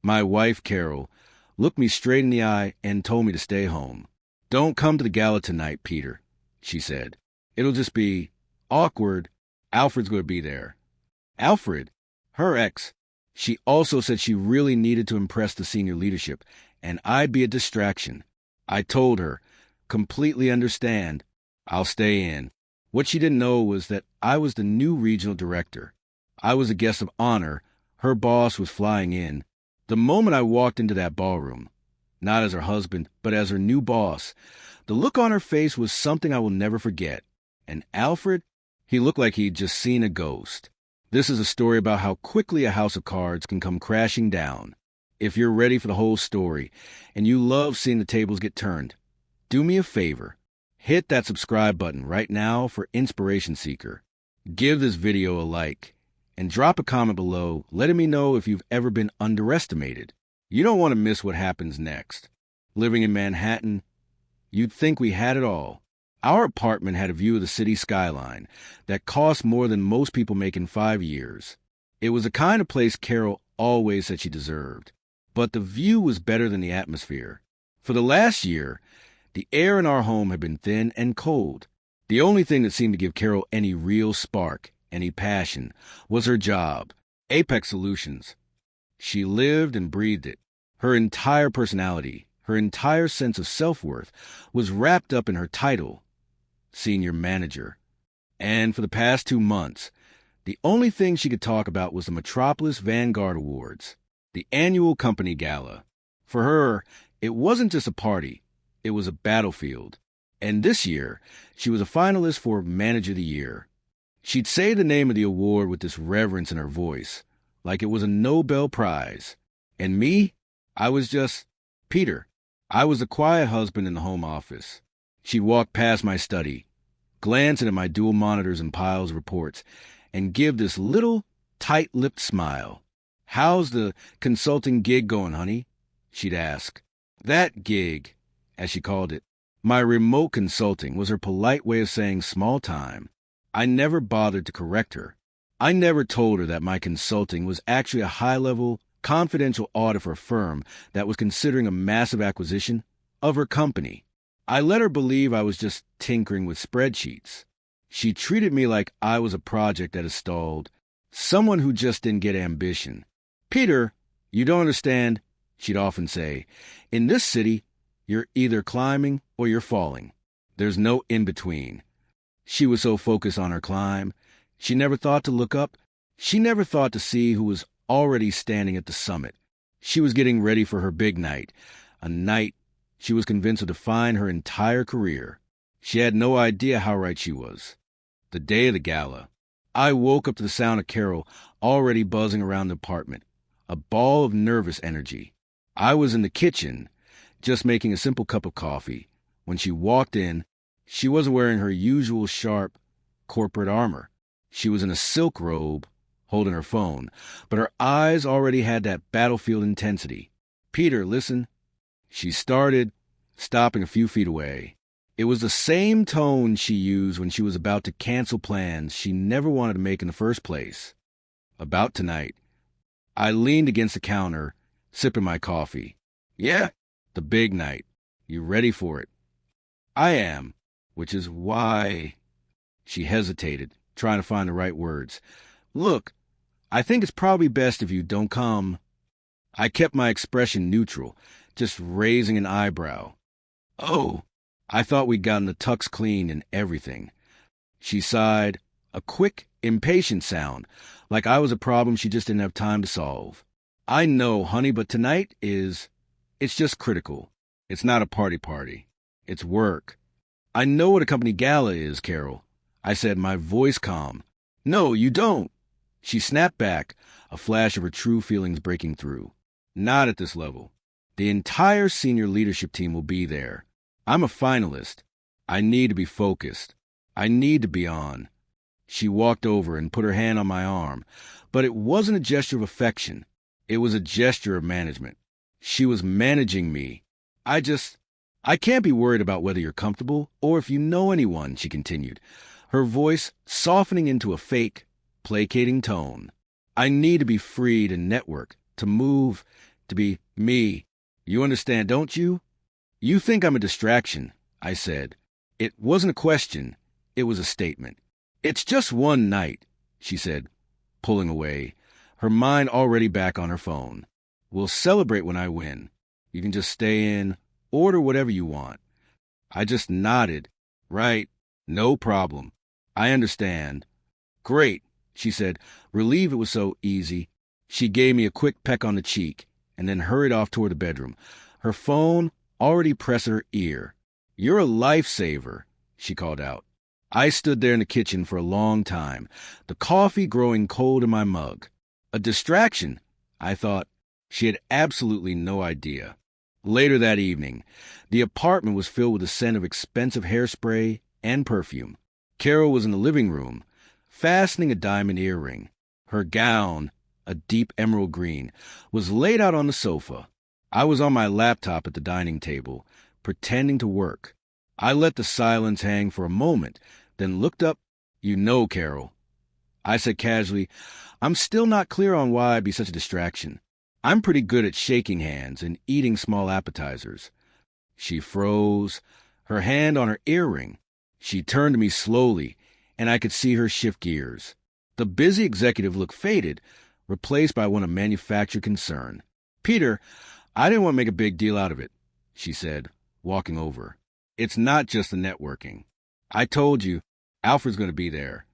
My wife, Carole, looked me straight in the eye and told me to stay home. "Don't come to the gala tonight, Peter," she said. "It'll just be awkward. Alfred's going to be there." Alfred? Her ex. She also said she really needed to impress the senior leadership, and I'd be a distraction. I told her, "Completely understand. I'll stay in." What she didn't know was that I was the new regional director. I was a guest of honor. Her boss was flying in. The moment I walked into that ballroom, not as her husband, but as her new boss, the look on her face was something I will never forget. And Alfred, he looked like he'd just seen a ghost. This is a story about how quickly a house of cards can come crashing down. If you're ready for the whole story, and you love seeing the tables get turned, do me a favor. Hit that subscribe button right now for Inspiration Seeker. Give this video a like, and drop a comment below letting me know if you've ever been underestimated. You don't want to miss what happens next. Living in Manhattan, you'd think we had it all. Our apartment had a view of the city skyline that cost more than most people make in 5 years. It was the kind of place Carole always said she deserved. But the view was better than the atmosphere. For the last year, the air in our home had been thin and cold. The only thing that seemed to give Carole any real spark, any passion, was her job, Apex Solutions. She lived and breathed it. Her entire personality, her entire sense of self-worth was wrapped up in her title, Senior Manager. And for the past 2 months, the only thing she could talk about was the Metropolis Vanguard Awards, the annual company gala. For her, it wasn't just a party, it was a battlefield. And this year, she was a finalist for Manager of the Year. She'd say the name of the award with this reverence in her voice, like it was a Nobel Prize. And me? I was just Peter. I was the quiet husband in the home office. She'd walk past my study, glancing at my dual monitors and piles of reports, and give this little, tight-lipped smile. "How's the consulting gig going, honey?" she'd ask. That gig, as she called it, my remote consulting, was her polite way of saying small time. I never bothered to correct her. I never told her that my consulting was actually a high-level, confidential audit for a firm that was considering a massive acquisition of her company. I let her believe I was just tinkering with spreadsheets. She treated me like I was a project that had stalled, someone who just didn't get ambition. "Peter, you don't understand," she'd often say. "In this city, you're either climbing or you're falling. There's no in-between." She was so focused on her climb, she never thought to look up. She never thought to see who was already standing at the summit. She was getting ready for her big night, a night she was convinced would define her entire career. She had no idea how right she was. The day of the gala, I woke up to the sound of Carole already buzzing around the apartment, a ball of nervous energy. I was in the kitchen, just making a simple cup of coffee. When she walked in, she wasn't wearing her usual sharp corporate armor. She was in a silk robe, holding her phone, but her eyes already had that battlefield intensity. "Peter, listen," she started, stopping a few feet away. It was the same tone she used when she was about to cancel plans she never wanted to make in the first place. "About tonight." I leaned against the counter, sipping my coffee. "Yeah, the big night. You ready for it?" "I am, which is why—" She hesitated, trying to find the right words. "Look, I think it's probably best if you don't come." I kept my expression neutral, just raising an eyebrow. "Oh, I thought we'd gotten the tux cleaned and everything." She sighed, a quick, impatient sound, like I was a problem she just didn't have time to solve. "I know, honey, but tonight it's just critical. It's not a party. It's work." "I know what a company gala is, Carole," I said, my voice calm. "No, you don't." She snapped back, a flash of her true feelings breaking through. "Not at this level. The entire senior leadership team will be there. I'm a finalist. I need to be focused. I need to be on." She walked over and put her hand on my arm, but it wasn't a gesture of affection. It was a gesture of management. She was managing me. I can't be worried about whether you're comfortable or if you know anyone," she continued, her voice softening into a fake, placating tone. "I need to be free to network, to move, to be me. You understand, don't you? You think I'm a distraction, I said. It wasn't a question. It was a statement. It's just one night, she said, pulling away, her mind already back on her phone. We'll celebrate when I win. You can just stay in, order whatever you want. I just nodded. Right, no problem. I understand. Great, she said, relieved it was so easy. She gave me a quick peck on the cheek and then hurried off toward the bedroom, her phone already pressed at her ear. You're a lifesaver, she called out. I stood there in the kitchen for a long time, the coffee growing cold in my mug. A distraction, I thought. She had absolutely no idea. Later that evening, the apartment was filled with the scent of expensive hairspray and perfume. Carole was in the living room, fastening a diamond earring. Her gown, a deep emerald green, was laid out on the sofa. I was on my laptop at the dining table, pretending to work. I let the silence hang for a moment, then looked up. You know, Carole, I said casually, I'm still not clear on why I'd be such a distraction. I'm pretty good at shaking hands and eating small appetizers. She froze, her hand on her earring. She turned to me slowly, and I could see her shift gears. The busy executive look faded, replaced by one of manufactured concern. Peter, I didn't want to make a big deal out of it, she said, walking over. It's not just the networking. I told you, Alfred's going to be there.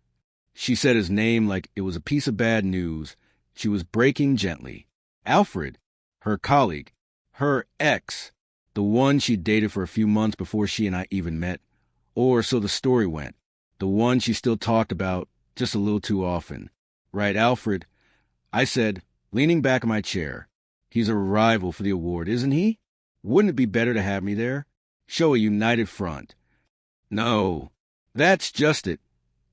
She said his name like it was a piece of bad news. She was breaking gently. Alfred, her colleague, her ex, the one she dated for a few months before she and I even met, or so the story went, the one she still talked about just a little too often. Right, Alfred, I said, leaning back in my chair. He's a rival for the award, isn't he? Wouldn't it be better to have me there? Show a united front. No, that's just it,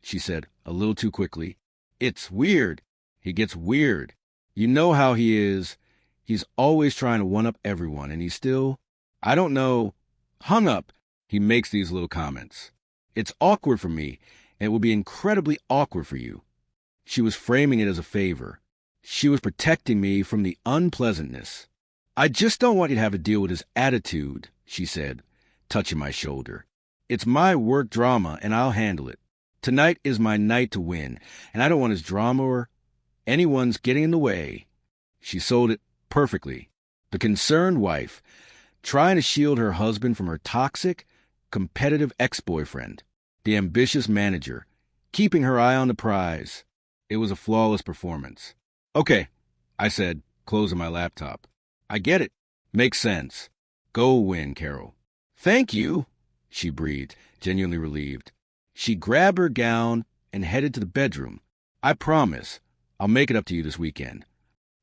she said, a little too quickly. It's weird. He gets weird. You know how he is. He's always trying to one-up everyone, and he's still, I don't know, hung up. He makes these little comments. It's awkward for me, and it will be incredibly awkward for you. She was framing it as a favor. She was protecting me from the unpleasantness. I just don't want you to have to deal with his attitude, she said, touching my shoulder. It's my work drama, and I'll handle it. Tonight is my night to win, and I don't want his drama or anyone's getting in the way. She sold it perfectly. The concerned wife, trying to shield her husband from her toxic, competitive ex-boyfriend. The ambitious manager, keeping her eye on the prize. It was a flawless performance. Okay, I said, closing my laptop. I get it. Makes sense. Go win, Carole. Thank you, she breathed, genuinely relieved. She grabbed her gown and headed to the bedroom. I promise, I'll make it up to you this weekend.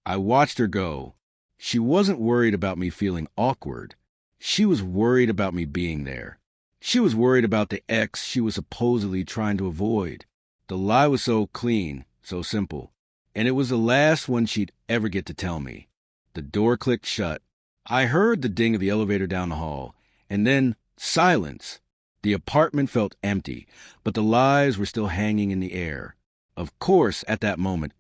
I watched her go. She wasn't worried about me feeling awkward. She was worried about me being there. She was worried about the ex she was supposedly trying to avoid. The lie was so clean, so simple, and it was the last one she'd ever get to tell me. The door clicked shut. I heard the ding of the elevator down the hall, and then silence. The apartment felt empty, but the lies were still hanging in the air. Of course, at that moment,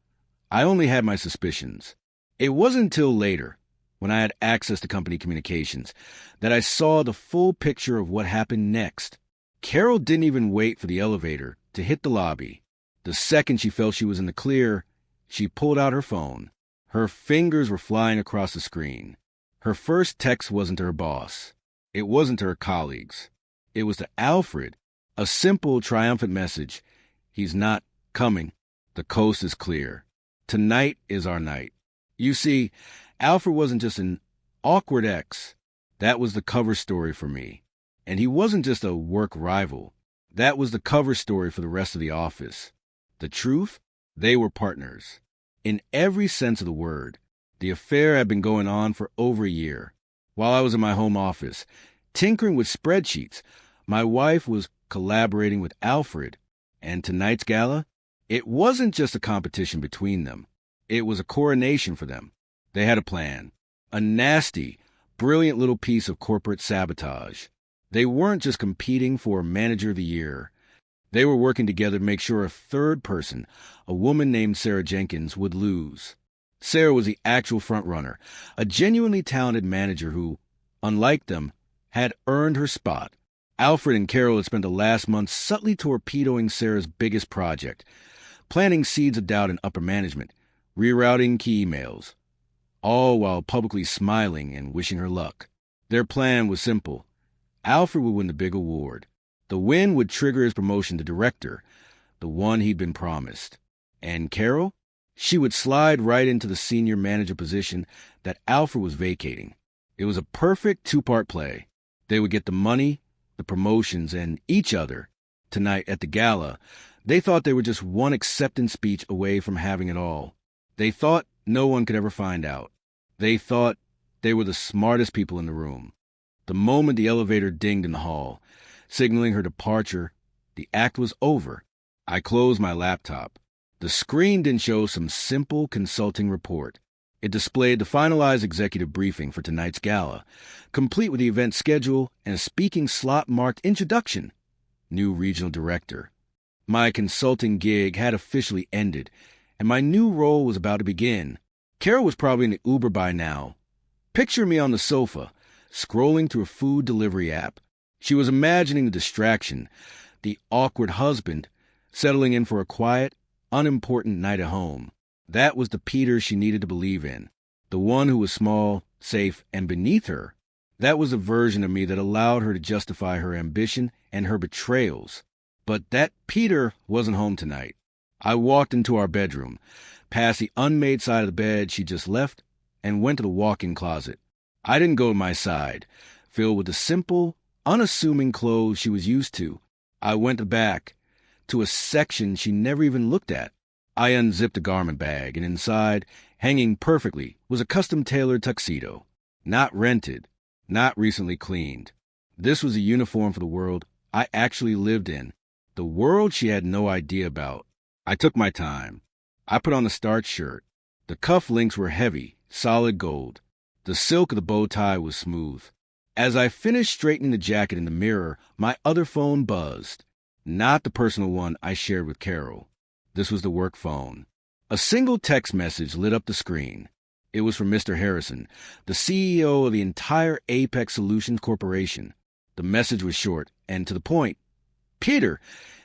I only had my suspicions. It wasn't until later, when I had access to company communications, that I saw the full picture of what happened next. Carole didn't even wait for the elevator to hit the lobby. The second she felt she was in the clear, she pulled out her phone. Her fingers were flying across the screen. Her first text wasn't to her boss. It wasn't to her colleagues. It was to Alfred, a simple, triumphant message. He's not coming. The coast is clear. Tonight is our night. You see, Alfred wasn't just an awkward ex. That was the cover story for me. And he wasn't just a work rival. That was the cover story for the rest of the office. The truth? They were partners. In every sense of the word. The affair had been going on for over a year. While I was in my home office, tinkering with spreadsheets, my wife was collaborating with Alfred. And tonight's gala? It wasn't just a competition between them. It was a coronation for them. They had a plan. A nasty, brilliant little piece of corporate sabotage. They weren't just competing for Manager of the Year. They were working together to make sure a third person, a woman named Sarah Jenkins, would lose. Sarah was the actual frontrunner, a genuinely talented manager who, unlike them, had earned her spot. Alfred and Carole had spent the last month subtly torpedoing Sarah's biggest project, planting seeds of doubt in upper management, rerouting key emails, all while publicly smiling and wishing her luck. Their plan was simple. Alfred would win the big award. The win would trigger his promotion to director, the one he'd been promised. And Carole? She would slide right into the senior manager position that Alfred was vacating. It was a perfect two-part play. They would get the money, the promotions, and each other. Tonight at the gala, they thought they were just one acceptance speech away from having it all. They thought no one could ever find out. They thought they were the smartest people in the room. The moment the elevator dinged in the hall, signaling her departure, the act was over. I closed my laptop. The screen didn't show some simple consulting report. It displayed the finalized executive briefing for tonight's gala, complete with the event schedule and a speaking slot-marked introduction. New regional director. My consulting gig had officially ended, and my new role was about to begin. Carole was probably in the Uber by now. Picture me on the sofa, scrolling through a food delivery app. She was imagining the distraction, the awkward husband, settling in for a quiet, unimportant night at home. That was the Peter she needed to believe in, the one who was small, safe, and beneath her. That was a version of me that allowed her to justify her ambition and her betrayals. But that Peter wasn't home tonight. I walked into our bedroom, past the unmade side of the bed she just left, and went to the walk-in closet. I didn't go to my side, filled with the simple, unassuming clothes she was used to. I went back, to a section she never even looked at. I unzipped a garment bag, and inside, hanging perfectly, was a custom-tailored tuxedo. Not rented, not recently cleaned. This was a uniform for the world I actually lived in, the world she had no idea about. I took my time. I put on the starched shirt. The cuff links were heavy, solid gold. The silk of the bow tie was smooth. As I finished straightening the jacket in the mirror, my other phone buzzed. Not the personal one I shared with Carole. This was the work phone. A single text message lit up the screen. It was from Mr. Harrison, the CEO of the entire Apex Solutions Corporation. The message was short and to the point. Peter,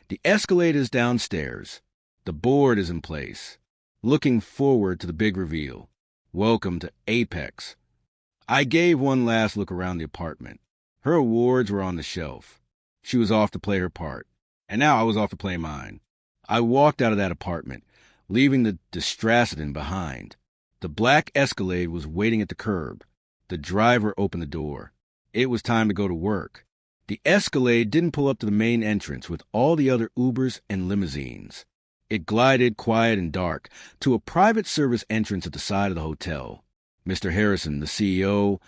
the escalator is downstairs. The board is in place. Looking forward to the big reveal. Welcome to Apex. I gave one last look around the apartment. Her awards were on the shelf. She was off to play her part. And now I was off to play mine. I walked out of that apartment, leaving the distractant behind. The black Escalade was waiting at the curb. The driver opened the door. It was time to go to work. The Escalade didn't pull up to the main entrance with all the other Ubers and limousines. It glided, quiet and dark, to a private service entrance at the side of the hotel. Mr. Harrison, the CEO,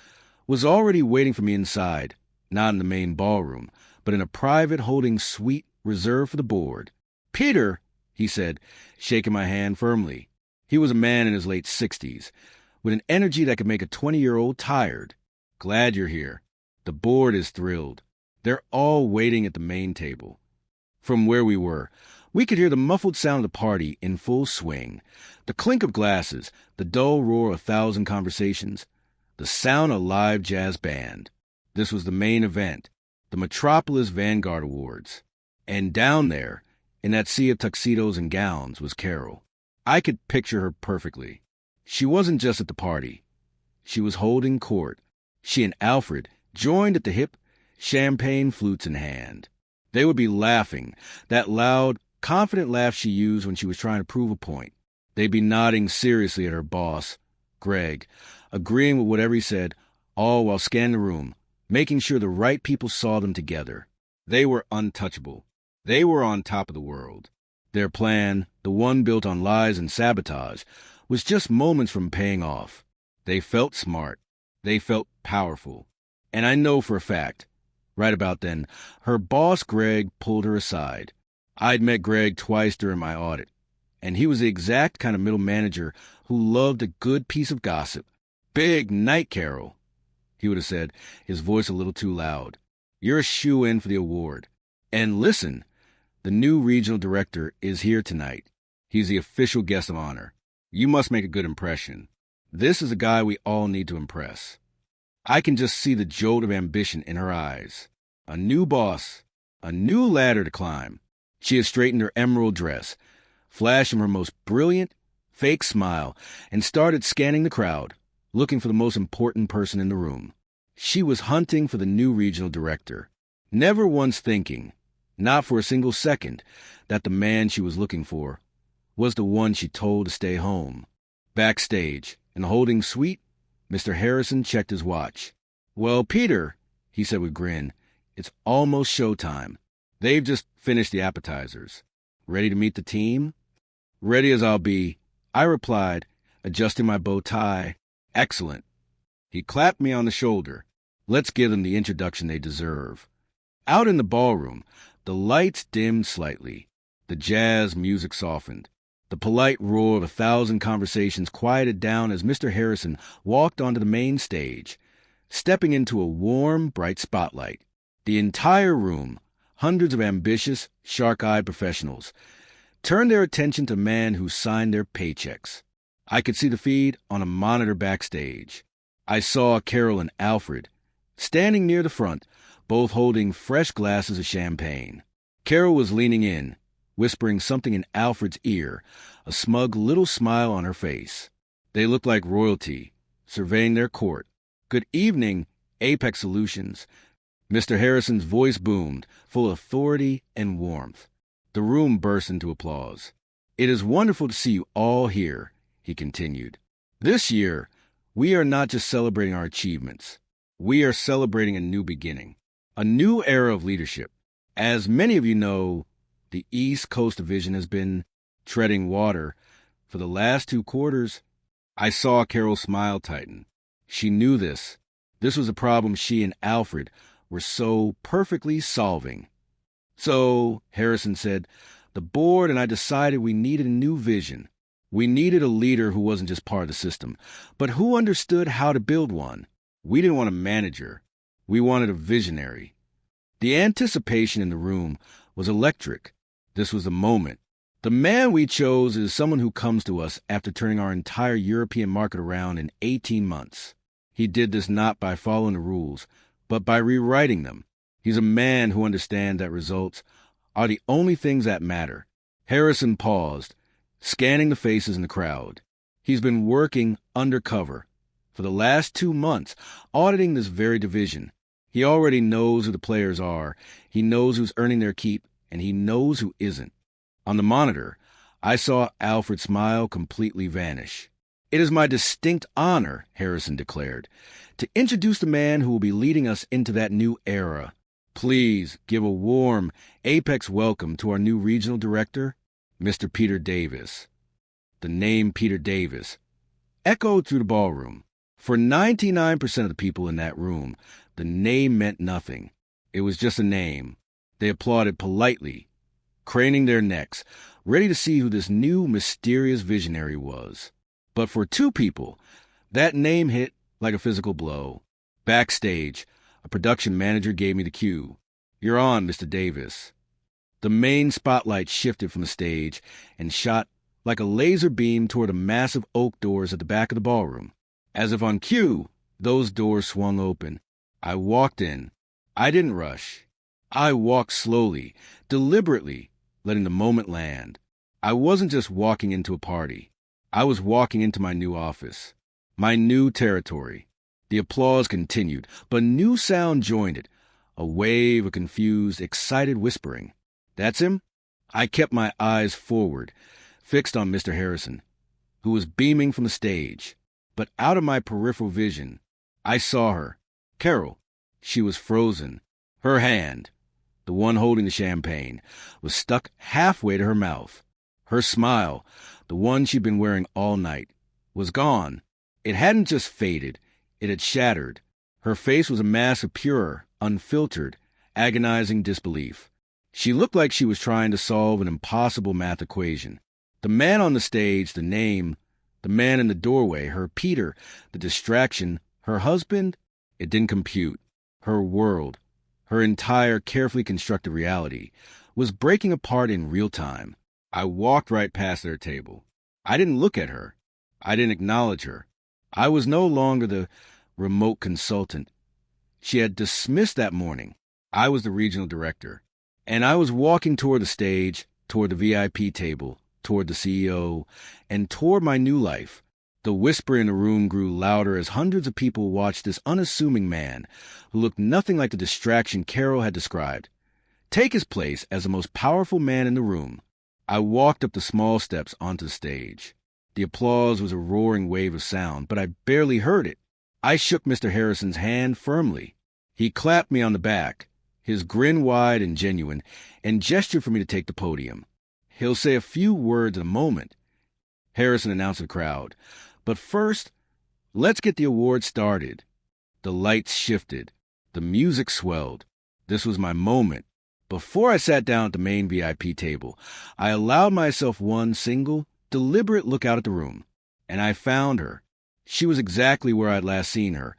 was already waiting for me inside, not in the main ballroom, but in a private holding suite reserved for the board. Peter, he said, shaking my hand firmly. He was a man in his late 60s, with an energy that could make a 20-year-old tired. Glad you're here. The board is thrilled. They're all waiting at the main table. From where we were, we could hear the muffled sound of the party in full swing, the clink of glasses, the dull roar of 1,000 conversations, the sound of a live jazz band. This was the main event, the Metropolis Vanguard Awards. And down there, in that sea of tuxedos and gowns, was Carole. I could picture her perfectly. She wasn't just at the party. She was holding court. She and Alfred joined at the hip, champagne flutes in hand. They would be laughing, that loud, confident laugh she used when she was trying to prove a point. They'd be nodding seriously at her boss, Greg, agreeing with whatever he said, all while scanning the room, making sure the right people saw them together. They were untouchable. They were on top of the world. Their plan, the one built on lies and sabotage, was just moments from paying off. They felt smart. They felt powerful. And I know for a fact, right about then, her boss Greg pulled her aside. I'd met Greg twice during my audit, and he was the exact kind of middle manager who loved a good piece of gossip. Big night, Carole, he would have said, his voice a little too loud. You're a shoo-in for the award. And listen, the new regional director is here tonight. He's the official guest of honor. You must make a good impression. This is a guy we all need to impress. I can just see the jolt of ambition in her eyes. A new boss, a new ladder to climb. She had straightened her emerald dress, flashed from her most brilliant, fake smile, and started scanning the crowd, looking for the most important person in the room. She was hunting for the new regional director, never once thinking, not for a single second, that the man she was looking for was the one she told to stay home. Backstage, and holding sweet, Mr. Harrison checked his watch. "Well, Peter," he said with a grin, "it's almost showtime. They've just finished the appetizers. Ready to meet the team?" "Ready as I'll be," I replied, adjusting my bow tie. "Excellent." He clapped me on the shoulder. "Let's give them the introduction they deserve." Out in the ballroom, the lights dimmed slightly. The jazz music softened. The polite roar of 1,000 conversations quieted down as Mr. Harrison walked onto the main stage, stepping into a warm, bright spotlight. The entire room, hundreds of ambitious, shark-eyed professionals, turned their attention to the man who signed their paychecks. I could see the feed on a monitor backstage. I saw Carole and Alfred, standing near the front, both holding fresh glasses of champagne. Carole was leaning in, whispering something in Alfred's ear, a smug little smile on her face. They looked like royalty, surveying their court. "Good evening, Apex Solutions." Mr. Harrison's voice boomed, full of authority and warmth. The room burst into applause. "It is wonderful to see you all here," he continued. "This year, we are not just celebrating our achievements. We are celebrating a new beginning, a new era of leadership. As many of you know, the East Coast Division has been treading water for the last 2 quarters. I saw Carole's smile tighten. She knew this. This was a problem she and Alfred were so perfectly solving. "So," Harrison said, "the board and I decided we needed a new vision. We needed a leader who wasn't just part of the system, but who understood how to build one. We didn't want a manager. We wanted a visionary." The anticipation in the room was electric. This was the moment. The man we chose is someone who comes to us after turning our entire European market around in 18 months. He did this not by following the rules, but by rewriting them. He's a man who understands that results are the only things that matter. Harrison paused, scanning the faces in the crowd. He's been working undercover for the last 2 months, auditing this very division. He already knows who the players are. He knows who's earning their keep, and he knows who isn't. On the monitor, I saw Alfred smile completely vanish. "It is my distinct honor," Harrison declared, "to introduce the man who will be leading us into that new era. Please give a warm Apex welcome to our new regional director, Mr. Peter Davis." The name Peter Davis echoed through the ballroom. For 99% of the people in that room, the name meant nothing. It was just a name. They applauded politely, craning their necks, ready to see who this new, mysterious visionary was. But for 2 people, that name hit like a physical blow. Backstage, a production manager gave me the cue. "You're on, Mr. Davis." The main spotlight shifted from the stage and shot like a laser beam toward the massive oak doors at the back of the ballroom. As if on cue, those doors swung open. I walked in. I didn't rush. I walked slowly, deliberately, letting the moment land. I wasn't just walking into a party. I was walking into my new office, my new territory. The applause continued, but a new sound joined it, a wave of confused, excited whispering. "That's him?" I kept my eyes forward, fixed on Mr. Harrison, who was beaming from the stage. But out of my peripheral vision, I saw her, Carole. She was frozen. Her hand, the one holding the champagne, was stuck halfway to her mouth. Her smile, the one she'd been wearing all night, was gone. It hadn't just faded, it had shattered. Her face was a mask of pure, unfiltered, agonizing disbelief. She looked like she was trying to solve an impossible math equation. The man on the stage, the name, the man in the doorway, her Peter, the distraction, her husband, it didn't compute. Her world, her entire carefully constructed reality, was breaking apart in real time. I walked right past their table. I didn't look at her. I didn't acknowledge her. I was no longer the remote consultant she had dismissed that morning. I was the regional director. And I was walking toward the stage, toward the VIP table, toward the CEO, and toward my new life. The whisper in the room grew louder as hundreds of people watched this unassuming man, who looked nothing like the distraction Carole had described, take his place as the most powerful man in the room. I walked up the small steps onto the stage. The applause was a roaring wave of sound, but I barely heard it. I shook Mr. Harrison's hand firmly. He clapped me on the back, his grin wide and genuine, and gestured for me to take the podium. He'll say a few words in a moment, Harrison announced to the crowd. But first, let's get the award started. The lights shifted. The music swelled. This was my moment. Before I sat down at the main VIP table, I allowed myself one single, deliberate look out at the room. And I found her. She was exactly where I had last seen her,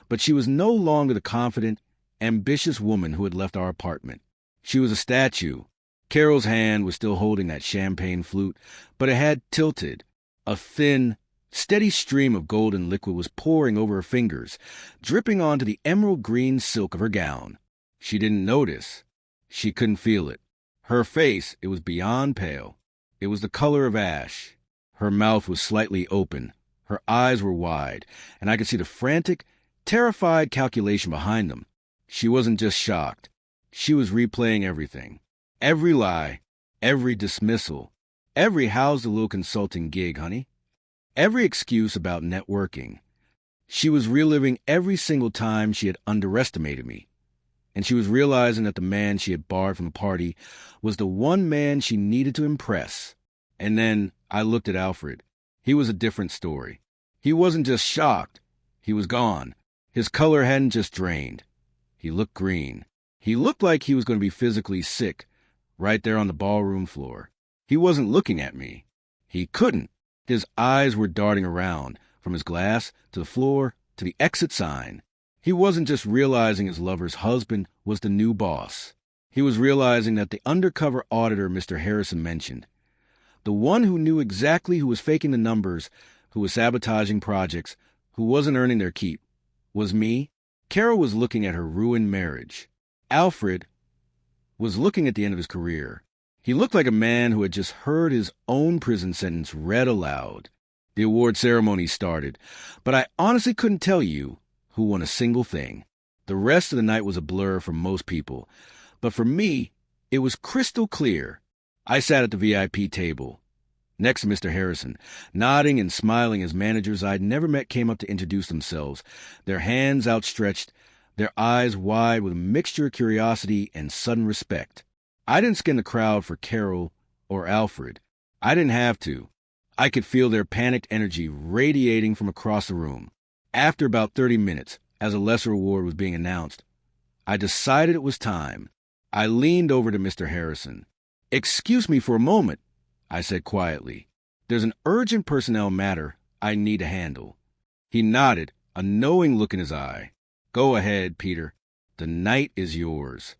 but she was no longer the confident, ambitious woman who had left our apartment. She was a statue. Carole's hand was still holding that champagne flute, but it had tilted. A thin, steady stream of golden liquid was pouring over her fingers, dripping onto the emerald green silk of her gown. She didn't notice. She couldn't feel it. Her face, it was beyond pale. It was the color of ash. Her mouth was slightly open. Her eyes were wide, and I could see the frantic, terrified calculation behind them. She wasn't just shocked. She was replaying everything. Every lie, every dismissal, every how's the little consulting gig, honey? Every excuse about networking. She was reliving every single time she had underestimated me. And she was realizing that the man she had barred from the party was the one man she needed to impress. And then I looked at Alfred. He was a different story. He wasn't just shocked. He was gone. His color hadn't just drained. He looked green. He looked like he was going to be physically sick right there on the ballroom floor. He wasn't looking at me. He couldn't. His eyes were darting around, from his glass to the floor to the exit sign. He wasn't just realizing his lover's husband was the new boss. He was realizing that the undercover auditor Mr. Harrison mentioned, the one who knew exactly who was faking the numbers, who was sabotaging projects, who wasn't earning their keep, was me. Carole was looking at her ruined marriage. Alfred was looking at the end of his career. He looked like a man who had just heard his own prison sentence read aloud. The award ceremony started, but I honestly couldn't tell you who won a single thing. The rest of the night was a blur for most people, but for me, it was crystal clear. I sat at the VIP table, next to Mr. Harrison, nodding and smiling as managers I'd never met came up to introduce themselves, their hands outstretched, their eyes wide with a mixture of curiosity and sudden respect. I didn't skin the crowd for Carole or Alfred. I didn't have to. I could feel their panicked energy radiating from across the room. After about 30 minutes, as a lesser award was being announced, I decided it was time. I leaned over to Mr. Harrison. "Excuse me for a moment," I said quietly. "There's an urgent personnel matter I need to handle." He nodded, a knowing look in his eye. "Go ahead, Peter. The night is yours."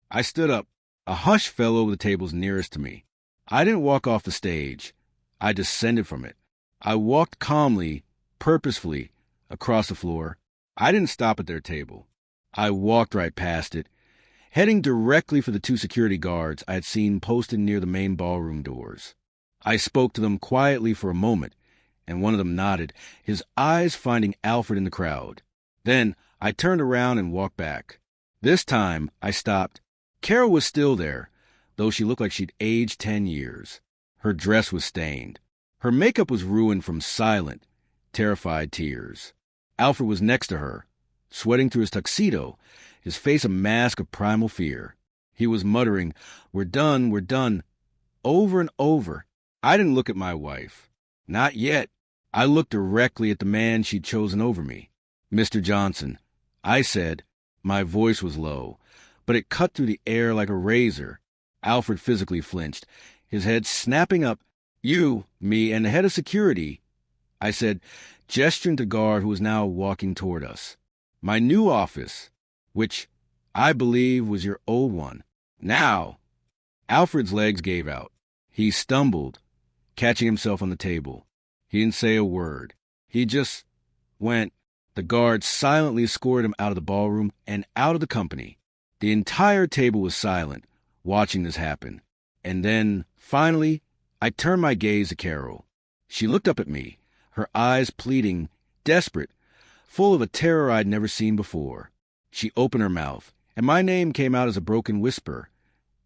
I stood up. A hush fell over the tables nearest to me. I didn't walk off the stage. I descended from it. I walked calmly, purposefully, across the floor. I didn't stop at their table. I walked right past it, heading directly for the two security guards I had seen posted near the main ballroom doors. I spoke to them quietly for a moment, and one of them nodded, his eyes finding Alfred in the crowd. Then I turned around and walked back. This time I stopped. Carole was still there, though she looked like she'd aged 10 years. Her dress was stained. Her makeup was ruined from silent, terrified tears. Alfred was next to her, sweating through his tuxedo, his face a mask of primal fear. He was muttering, we're done," over and over. I didn't look at my wife. Not yet. I looked directly at the man she'd chosen over me. "Mr. Johnson," I said. My voice was low, but it cut through the air like a razor. Alfred physically flinched, his head snapping up. "You, me, and the head of security," I said, gesturing to the guard who was now walking toward us. "My new office, which I believe was your old one. Now." Alfred's legs gave out. He stumbled, catching himself on the table. He didn't say a word. He just went. The guards silently escorted him out of the ballroom and out of the company. The entire table was silent, watching this happen. And then, finally, I turned my gaze to Carole. She looked up at me, her eyes pleading, desperate, full of a terror I'd never seen before. She opened her mouth, and my name came out as a broken whisper.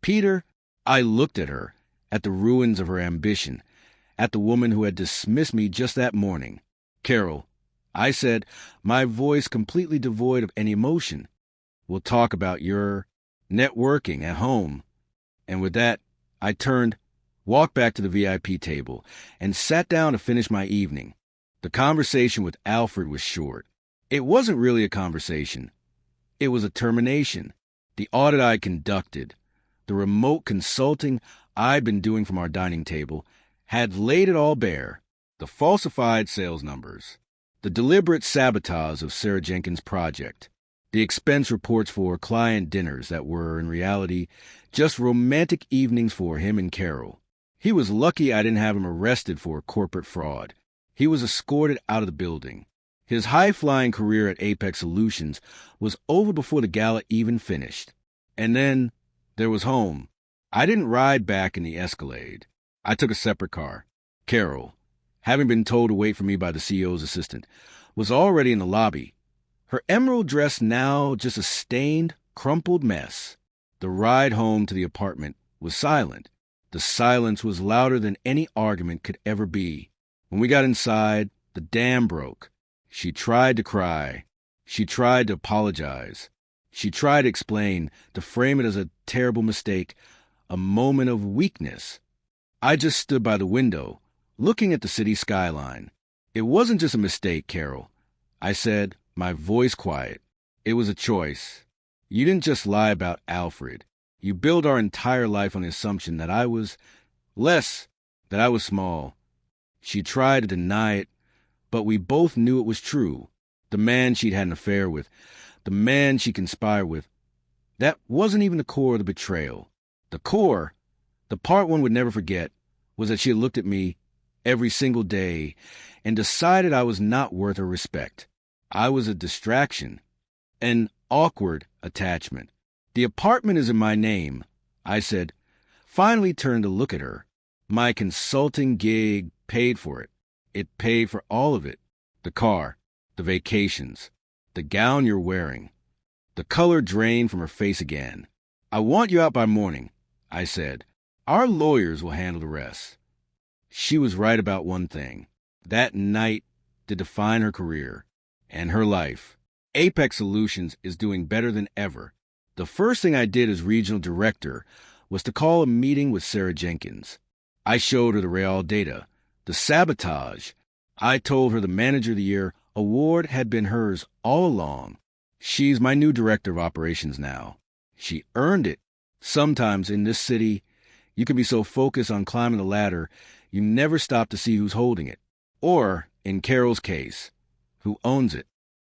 Peter. I looked at her, at the ruins of her ambition, at the woman who had dismissed me just that morning. Carole, I said, my voice completely devoid of any emotion. We'll talk about your networking at home. And with that, I turned, walked back to the VIP table, and sat down to finish my evening. The conversation with Alfred was short. It wasn't really a conversation. It was a termination. The audit I conducted, the remote consulting I'd been doing from our dining table, had laid it all bare. The falsified sales numbers, the deliberate sabotage of Sarah Jenkins' project, the expense reports for client dinners that were, in reality, just romantic evenings for him and Carole. He was lucky I didn't have him arrested for corporate fraud. He was escorted out of the building. His high-flying career at Apex Solutions was over before the gala even finished. And then there was home. I didn't ride back in the Escalade. I took a separate car. Carole, having been told to wait for me by the CEO's assistant, was already in the lobby. Her emerald dress now just a stained, crumpled mess. The ride home to the apartment was silent. The silence was louder than any argument could ever be. When we got inside, the dam broke. She tried to cry. She tried to apologize. She tried to explain, to frame it as a terrible mistake, a moment of weakness. I just stood by the window, looking at the city skyline. It wasn't just a mistake, Carole. I said, my voice quiet. It was a choice. You didn't just lie about Alfred. You built our entire life on the assumption that I was less, that I was small. She tried to deny it, but we both knew it was true. The man she'd had an affair with, the man she conspired with, that wasn't even the core of the betrayal. The core, the part one would never forget, was that she had looked at me every single day and decided I was not worth her respect. I was a distraction, an awkward attachment. The apartment is in my name, I said, finally turned to look at her. My consulting gig paid for it. It paid for all of it. The car, the vacations, the gown you're wearing. The color drained from her face again. I want you out by morning, I said. Our lawyers will handle the rest. She was right about one thing. That night to define her career and her life. Apex Solutions is doing better than ever. The first thing I did as regional director was to call a meeting with Sarah Jenkins. I showed her the real data, the sabotage. I told her the Manager of the Year award had been hers all along. She's my new director of operations now. She earned it. Sometimes in this city, you can be so focused on climbing the ladder, you never stop to see who's holding it. Or, in Carole's case, who owns it.